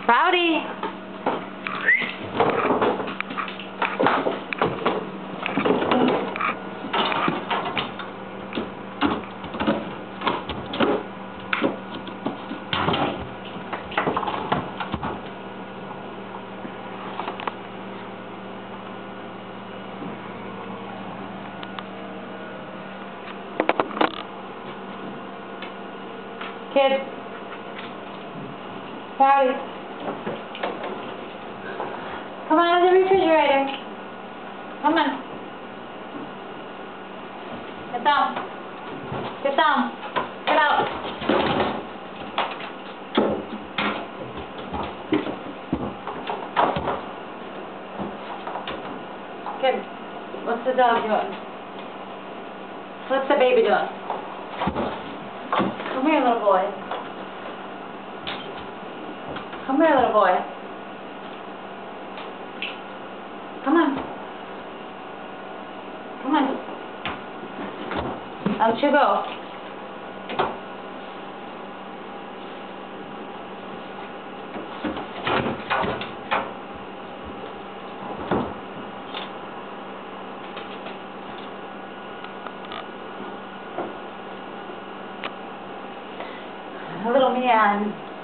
Rowdy! Kid. Rowdy. Come on to the refrigerator. Come on. Get down. Get down. Get out. Kid, what's the dog doing? What's the baby doing? Come here, little boy. Come here, little boy. Come on. Come on. Out you go. Little man.